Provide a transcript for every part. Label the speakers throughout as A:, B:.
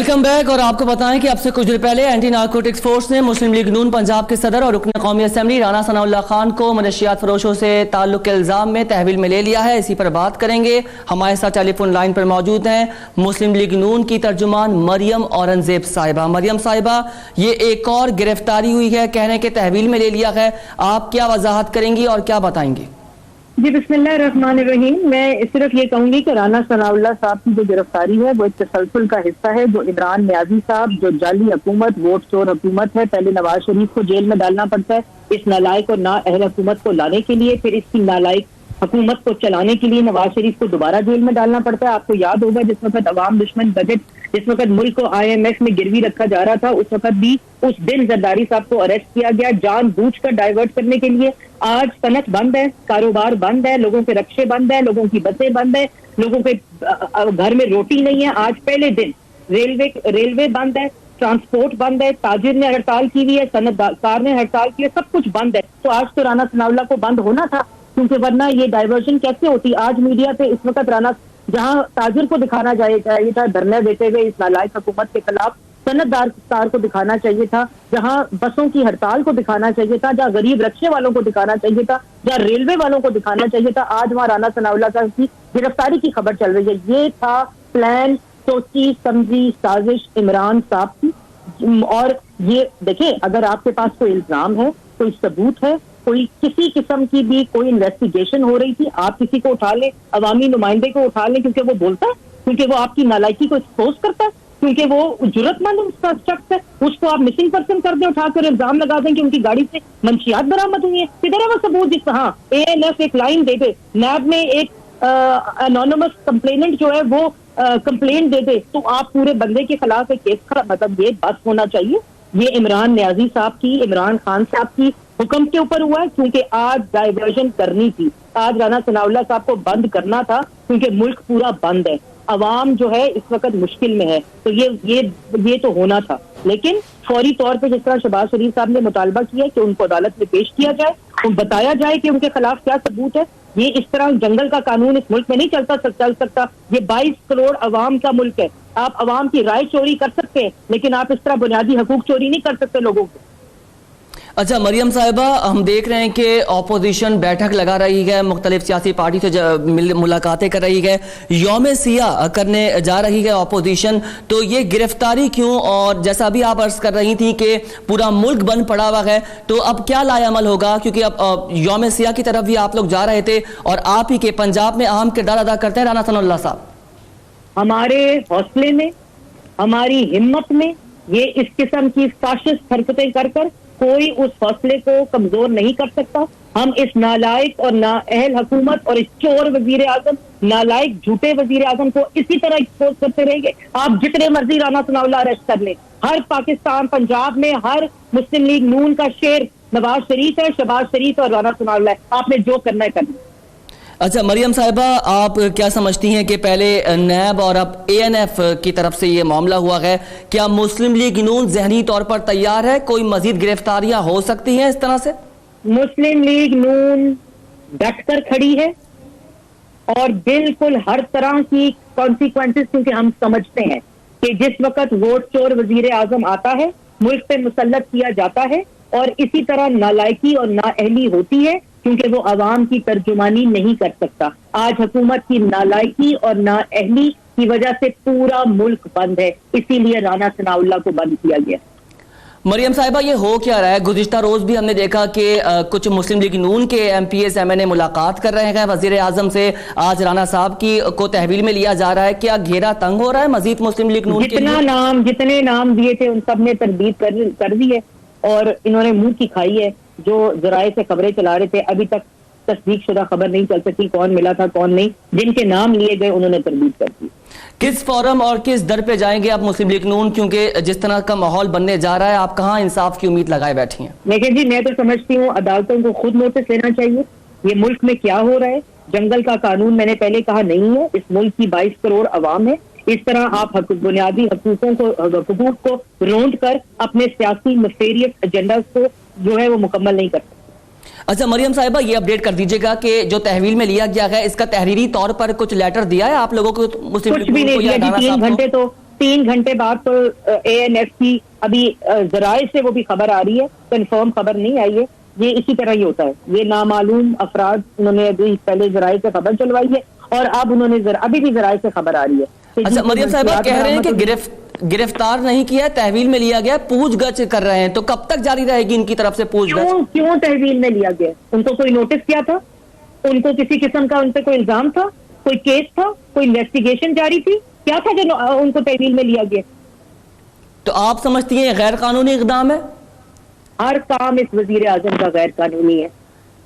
A: Welcome back. اور آپ کو بتائیں کہ اب سے کچھ دیر پہلے اینٹی نارکوٹکس فورس نے مسلم لیگ نون پنجاب کے صدر اور رکن قومی اسمبلی رانا ثناء اللہ خان کو منشیات فروشوں سے تعلق کے الزام میں تحویل میں لے لیا ہے۔ اسی پر بات کریں گے۔ ہمارے ساتھ ٹیلی فون لائن پر موجود ہیں مسلم لیگ نون کی ترجمان مریم اورنگزیب صاحبہ۔ مریم صاحبہ، یہ ایک اور گرفتاری ہوئی ہے، کہہ رہے ہیں کہ تحویل میں لے لیا ہے، آپ کیا وضاحت کریں گی اور کیا بتائیں گی؟
B: جی بسم اللہ الرحمن الرحیم۔ میں صرف یہ کہوں گی کہ رانا ثناء اللہ صاحب کی جو گرفتاری ہے وہ ایک تسلسل کا حصہ ہے، جو عمران نیازی صاحب جو جعلی حکومت، ووٹ چور حکومت ہے، پہلے نواز شریف کو جیل میں ڈالنا پڑتا ہے اس نالائق اور نااہل حکومت کو لانے کے لیے، پھر اس کی نالائق حکومت کو چلانے کے لیے نواز شریف کو دوبارہ جیل میں ڈالنا پڑتا ہے۔ آپ کو یاد ہوگا جس وقت عوام دشمن بجٹ، جس وقت ملک کو IMF میں گروی رکھا جا رہا تھا، اس وقت بھی اس دن زرداری صاحب کو اریسٹ کیا گیا جان بوجھ کر ڈائیورٹ کرنے کے لیے۔ آج صنعت بند ہے، کاروبار بند ہے، لوگوں کے رکشے بند ہے، لوگوں کی بسیں بند ہے، لوگوں کے گھر میں روٹی نہیں ہے۔ آج پہلے دن ریلوے بند ہے، ٹرانسپورٹ بند ہے، تاجر نے ہڑتال کی ہوئی ہے، صنعت کار نے ہڑتال کی ہے، سب کچھ بند ہے۔ تو آج تو رانا ثناء اللہ کو بند ہونا تھا، کیونکہ ورنہ یہ ڈائیورژن کیسے ہوتی؟ آج میڈیا پہ اس وقت رانا جہاں تاجر کو دکھانا چاہیے تھا دھرنے دیتے ہوئے اس نالائق حکومت کے خلاف، صنعت دار کو دکھانا چاہیے تھا، جہاں بسوں کی ہڑتال کو دکھانا چاہیے تھا، جہاں غریب رکشے والوں کو دکھانا چاہیے تھا، جہاں ریلوے والوں کو دکھانا چاہیے تھا، آج وہاں رانا ثناء اللہ صاحب کی گرفتاری کی خبر چل رہی ہے۔ یہ تھا پلان، سوچی سمجھی سازش عمران صاحب کی۔ اور یہ دیکھیں، اگر آپ کے پاس کوئی الزام ہے، کوئی ثبوت ہے، کوئی کسی قسم کی بھی کوئی انویسٹیگیشن ہو رہی تھی، آپ کسی کو اٹھا لیں، عوامی نمائندے کو اٹھا لیں، کیونکہ وہ بولتا ہے، کیونکہ وہ آپ کی نالائکی کو ایکسپوز کرتا ہے، کیونکہ وہ جرت مند شخص ہے، اس کو آپ مسنگ پرسن کر دیں، اٹھا کر الزام لگا دیں کہ ان کی گاڑی سے منشیات برآمد ہوئی ہیں۔ کدھر ہے وہ ثبوت؟ جس طرح ANF ایک لائن دے دے، نیب میں ایک انونیمس کمپلیننٹ جو ہے وہ کمپلینٹ دے دے، تو آپ پورے بندے کے خلاف ایک کیس کا مطلب یہ بس ہونا چاہیے۔ یہ عمران نیازی صاحب کی، عمران خان صاحب کی حکم کے اوپر ہوا ہے، کیونکہ آج ڈائیورژن کرنی تھی، آج رانا ثناء اللہ صاحب کو بند کرنا تھا، کیونکہ ملک پورا بند ہے، عوام جو ہے اس وقت مشکل میں ہے، تو یہ تو ہونا تھا۔ لیکن فوری طور پہ جس طرح شہباز شریف صاحب نے مطالبہ کیا کہ ان کو عدالت میں پیش کیا جائے، ان بتایا جائے کہ ان کے خلاف کیا ثبوت ہے۔ یہ اس طرح جنگل کا قانون اس ملک میں نہیں چل سکتا۔ یہ 22 کروڑ عوام کا ملک ہے، آپ عوام کی رائے چوری کر سکتے ہیں، لیکن آپ اس طرح بنیادی حقوق چوری نہیں کر سکتے لوگوں کو۔
A: اچھا مریم صاحبہ، ہم دیکھ رہے ہیں کہ اپوزیشن بیٹھک لگا رہی ہے، مختلف سیاسی پارٹی سے ملاقاتیں کر رہی ہے، یوم سیاہ کرنے جا رہی ہے اپوزیشن، تو یہ گرفتاری کیوں؟ اور جیسا ابھی آپ عرض کر رہی تھی کہ پورا ملک بند پڑا ہوا ہے، تو اب کیا لائے عمل ہوگا؟ کیونکہ اب یوم سیاہ کی طرف بھی آپ لوگ جا رہے تھے، اور آپ ہی کے پنجاب میں اہم کردار ادا کرتے ہیں رانا ثناء اللہ صاحب۔
B: ہمارے حوصلے میں، ہماری ہمت میں یہ اس قسم کی فاشسٹ حرکتیں کر کر کوئی اس حوصلے کو کمزور نہیں کر سکتا۔ ہم اس نالائق اور نااہل حکومت اور اس چور وزیر اعظم، نالائق جھوٹے وزیر اعظم کو اسی طرح ایکسپوز کرتے رہیں گے۔ آپ جتنے مرضی رانا ثناء اللہ اریسٹ کر لیں، ہر پاکستان، پنجاب میں ہر مسلم لیگ نون کا شیر نواز شریف ہے، شہباز شریف اور رانا ثناء اللہ ہے، آپ نے جو کرنا ہے کرنا۔
A: اچھا مریم صاحبہ، آپ کیا سمجھتی ہیں کہ پہلے نیب اور اب ANF کی طرف سے یہ معاملہ ہوا ہے، کیا مسلم لیگ نون ذہنی طور پر تیار ہے؟ کوئی مزید گرفتاریاں ہو سکتی ہیں اس طرح سے؟
B: مسلم لیگ نون ڈٹ کر کھڑی ہے، اور بالکل ہر طرح کی کانسیکوینسز، کیونکہ ہم سمجھتے ہیں کہ جس وقت ووٹ چور وزیر اعظم آتا ہے، ملک پہ مسلط کیا جاتا ہے، اور اسی طرح نالائکی اور نااہلی ہوتی ہے، کیونکہ وہ عوام کی ترجمانی نہیں کر سکتا۔ آج حکومت کی نالائکی اور نااہلی کی وجہ سے پورا ملک بند ہے، اسی لیے رانا ثناء اللہ کو بند کیا گیا۔
A: مریم صاحبہ، یہ ہو کیا رہا ہے؟ گزشتہ روز بھی ہم نے دیکھا کہ کچھ مسلم لیگ نون کے MPs MNA ملاقات کر رہے ہیں وزیر اعظم سے، آج رانا صاحب کو تحویل میں لیا جا رہا ہے، کیا گھیرا تنگ ہو رہا ہے مزید مسلم لیگ نون کے لیے؟
B: جتنے نام دیے تھے ان سب نے تردید کر دی ہے، اور انہوں نے منہ کی کھائی ہے۔ جو ذرائع سے خبریں چلا رہے تھے، ابھی تک تصدیق شدہ خبر نہیں چل سکی کون ملا تھا کون نہیں، جن کے نام لیے گئے انہوں نے تردید کر دی۔
A: کس فورم اور کس در پہ جائیں گے آپ مسلم لیگ نون؟ کیونکہ جس طرح کا ماحول بننے جا رہا ہے، آپ کہاں انصاف کی امید لگائے بیٹھی ہیں؟
B: لیکن جی، میں تو سمجھتی ہوں عدالتوں کو خود نوٹس لینا چاہیے، یہ ملک میں کیا ہو رہا ہے۔ جنگل کا قانون میں نے پہلے کہا نہیں ہے، اس ملک کی 22 کروڑ عوام ہے، اس طرح آپ بنیادی حقوق کو رونٹ کر اپنے سیاسی نفیریس ایجنڈاز کو جو ہے وہ مکمل نہیں کر سکتے۔
A: اچھا مریم صاحبہ، یہ اپڈیٹ کر دیجئے گا کہ جو تحویل میں لیا گیا ہے، اس کا تحریری طور پر کچھ لیٹر دیا ہے آپ لوگوں کو؟
B: کچھ بھی نہیں دیا جی، 3 گھنٹے بعد تو ANF کی ابھی ذرائع سے وہ بھی خبر آ رہی ہے, کنفرم خبر نہیں آئی ہے. یہ اسی طرح ہی ہوتا ہے, یہ نامعلوم افراد انہوں نے ابھی پہلے ذرائع سے خبر چلوائی ہے اور اب انہوں نے ابھی بھی ذرائع سے خبر آ رہی ہے.
A: اچھا مریم صاحبہ کہہ رہے ہیں کہ گرفتار نہیں کیا, تحویل میں لیا گیا, پوچھ گچھ کر رہے ہیں, تو کب تک جاری رہے گی ان کی طرف سے پوچھ گچھ؟
B: کیوں تحویل میں لیا گیا؟ ان کو کوئی نوٹس کیا تھا؟ ان کو کسی قسم کا ان پہ کوئی الزام تھا, کوئی کیس تھا, کوئی انویسٹیگیشن جاری تھی, کیا تھا جو ان کو تحویل میں لیا گیا؟
A: تو آپ سمجھتی ہیں یہ غیر قانونی اقدام ہے؟
B: ہر کام اس وزیر اعظم کا غیر قانونی ہے,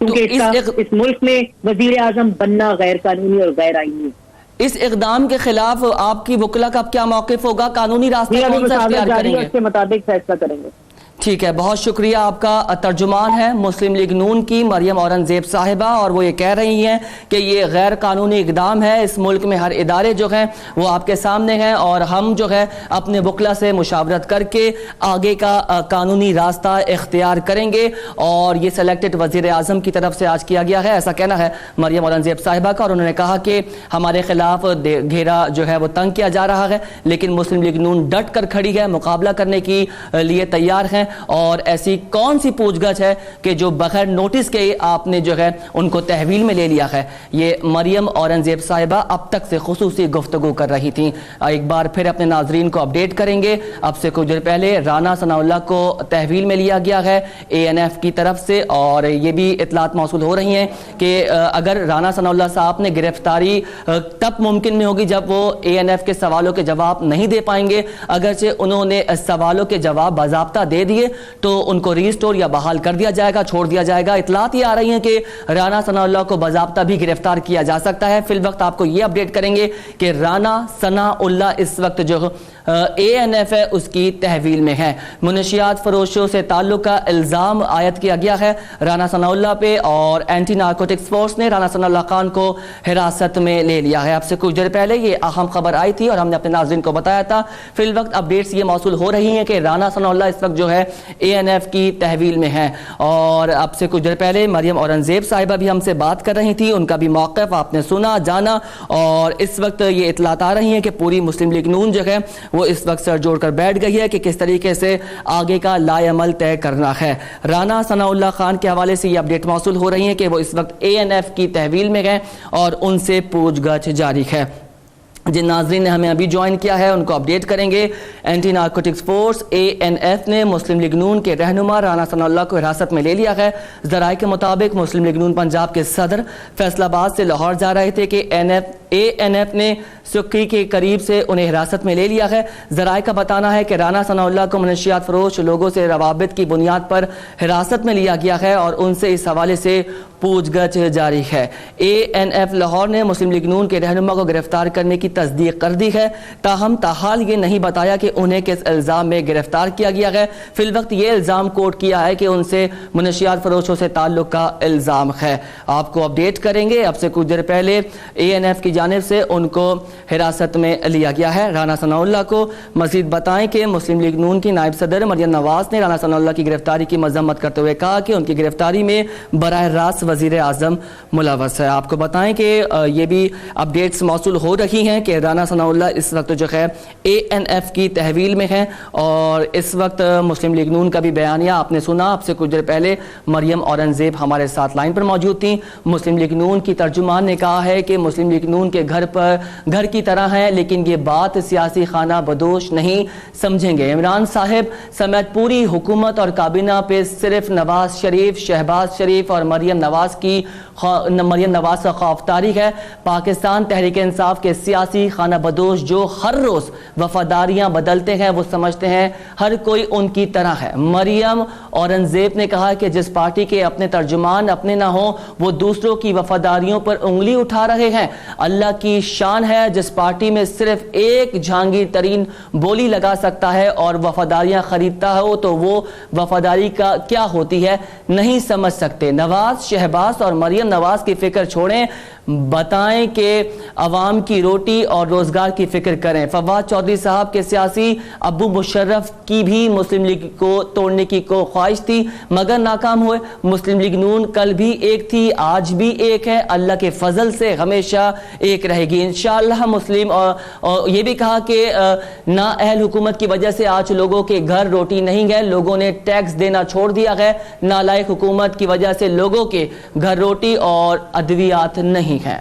B: کیونکہ اس ملک میں وزیر اعظم بننا غیر قانونی اور غیر آئینی ہے.
A: اس اقدام کے خلاف آپ کی وکلا کا کیا موقف ہوگا؟ قانونی راستہ کون سا اختیار کریں گے؟
B: اس کے مطابق فیصلہ کریں گے.
A: ٹھیک ہے, بہت شکریہ. آپ کا ترجمان ہے مسلم لیگ نون کی مریم اورنگزیب صاحبہ, اور وہ یہ کہہ رہی ہیں کہ یہ غیر قانونی اقدام ہے. اس ملک میں ہر ادارے جو ہیں وہ آپ کے سامنے ہیں, اور ہم جو ہے اپنے وکلا سے مشاورت کر کے آگے کا قانونی راستہ اختیار کریں گے. اور یہ سلیکٹڈ وزیر اعظم کی طرف سے آج کیا گیا ہے, ایسا کہنا ہے مریم اورنگزیب صاحبہ کا. اور انہوں نے کہا کہ ہمارے خلاف گھیرا جو ہے وہ تنگ کیا جا رہا ہے, لیکن مسلم لیگ نون ڈٹ کر کھڑی ہے, مقابلہ کرنے کی لیے تیار ہیں. اور ایسی کون سی پوچھ گچھ ہے کہ جو بغیر نوٹس کے آپ نے جو ہے ان کو تحویل میں لے لیا ہے؟ یہ مریم اورنگزیب صاحبہ اب تک سے خصوصی گفتگو کر رہی تھیں. ایک بار پھر اپنے ناظرین کو اپڈیٹ کریں گے. اب سے کچھ دیر پہلے رانا ثناء اللہ کو تحویل میں لیا گیا ہے ANF کی طرف سے, اور یہ بھی اطلاعات موصول ہو رہی ہیں کہ اگر رانا ثناء اللہ صاحب نے گرفتاری تب ممکن نہیں ہوگی جب وہ ANF کے سوالوں کے جواب نہیں دے پائیں گے. اگرچہ انہوں نے سوالوں کے جواب باضابطہ دے دیے تو ان کو ریسٹور یا بحال کر دیا جائے گا, چھوڑ دیا جائے گا. اطلاعات یہ آ رہی ہیں کہ رانا ثناء اللہ کو باضابطہ بھی گرفتار کیا جا سکتا ہے. فی الوقت آپ کو یہ اپڈیٹ کریں گے کہ رانا ثناء اللہ اس وقت جو ANF ہے اس کی تحویل میں ہے. منشیات فروشوں سے تعلق کا الزام عائد کیا گیا ہے رانا ثناء اللہ پہ, اور اینٹی نارکوٹکس فورس نے رانا ثناء اللہ خان کو حراست میں لے لیا ہے. اب سے کچھ دیر پہلے یہ اہم خبر آئی تھی اور ہم نے اپنے ناظرین کو بتایا تھا. فی الوقت اپڈیٹس یہ موصول ہو رہی ہیں کہ رانا ثناء اللہ اس وقت جو ہے ANF کی تحویل میں ہے. اور اب سے کچھ دیر پہلے مریم اورنگزیب صاحبہ بھی ہم سے بات کر رہی تھی, ان کا بھی موقف آپ نے سنا جانا. اور اس وقت یہ اطلاعات آ رہی ہیں کہ پوری مسلم لیگ نون جو ہے وہ اس وقت سر جوڑ کر بیٹھ گئی ہے کہ کس طریقے سے آگے کا لائے عمل طے کرنا ہے. رانا ثناء اللہ خان کے حوالے سے یہ اپڈیٹ موصول ہو رہی ہے کہ وہ اس وقت ANF کی تحویل میں گئے اور ان سے پوچھ گچھ جاری ہے. جن ناظرین نے ہمیں ابھی جوائن کیا ہے ان کو اپڈیٹ کریں گے. اینٹی نارکوٹکس فورس ANF نے مسلم لیگ نون کے رہنما رانا ثناء اللہ کو حراست میں لے لیا ہے. ذرائع کے مطابق مسلم لیگ نون پنجاب کے صدر فیصل آباد سے لاہور جا رہے تھے کہ ANF نے سکی کے قریب سے انہیں حراست میں لے لیا ہے. ذرائع کا بتانا ہے کہ رانا ثناء اللہ کو منشیات فروش لوگوں سے روابط کی بنیاد پر حراست میں لیا گیا ہے اور ان سے اس حوالے سے پوچھ گچھ جاری ہے. ANF لاہور نے مسلم لیگ نون کے رہنما کو گرفتار کرنے کی تصدیق کر دی ہے, تاہم تاحال یہ نہیں بتایا کہ انہیں کس الزام میں گرفتار کیا گیا ہے. فی الوقت یہ الزام کوٹ کیا ہے کہ ان سے منشیات فروشوں سے تعلق کا الزام ہے. آپ کو اپڈیٹ کریں گے. اب سے کچھ دیر پہلے ANF کی جانب سے ان کو حراست میں لیا گیا ہے رانا ثناء اللہ کو. مزید بتائیں کہ مسلم لیگ نون کی نائب صدر مریم نواز نے رانا ثناء اللہ کی گرفتاری کی مذمت کرتے ہوئے کہا کہ ان کی گرفتاری میں براہ راست وزیر اعظم ملوث ہے. آپ کو بتائیں کہ یہ بھی اپڈیٹس موصول ہو رہی ہیں کہ رانا ثناء اللہ اس وقت جو ہے ANF کی تحویل میں ہے, اور اس وقت مسلم لیگ نون کا بھی بیانیہ آپ نے سنا. اب سے کچھ دیر پہلے مریم اورنگزیب ہمارے ساتھ لائن پر موجود تھیں. مسلم لیگ نون کی ترجمان نے کہا ہے کہ مسلم لیگ نون کے گھر کی طرح ہے, لیکن یہ بات سیاسی خانہ بدوش نہیں سمجھیں گے. عمران صاحب سمیت پوری حکومت اور کابینہ پہ صرف نواز شریف, شہباز شریف اور مریم نواز کا خوف طاری ہے. پاکستان تحریک انصاف کے سیاسی خانہ بدوش جو ہر روز وفاداریاں بدلتے ہیں وہ سمجھتے ہیں ہر کوئی ان کی طرح ہے. مریم اورنگزیب نے کہا کہ جس پارٹی کے اپنے ترجمان اپنے نہ ہوں وہ دوسروں کی وفاداریوں پر انگلی اٹھا رہے ہیں. اللہ کی شان ہے جس پارٹی میں صرف ایک جہانگیر ترین بولی لگا سکتا ہے اور وفاداریاں خریدتا ہو تو وہ وفاداری کا کیا ہوتی ہے نہیں سمجھ سکتے. نواز, شہباز اور مریم نواز کی فکر چھوڑیں, بتائیں کہ عوام کی روٹی اور روزگار کی فکر کریں. فواد چودھری صاحب کے سیاسی ابو مشرف کی بھی مسلم لیگ کو توڑنے کی خواہش تھی مگر ناکام ہوئے. مسلم لیگ نون کل بھی ایک تھی، آج بھی ایک ہے، اللہ کے فضل سے ہمیشہ ایک رہے گی انشاءاللہ. مسلم اور یہ بھی کہا کہ نااہل حکومت کی وجہ سے آج لوگوں کے گھر روٹی نہیں گئے، لوگوں نے ٹیکس دینا چھوڑ دیا ہے. نالائق حکومت کی وجہ سے لوگوں کے گھر روٹی اور ادویات نہیں ہیں.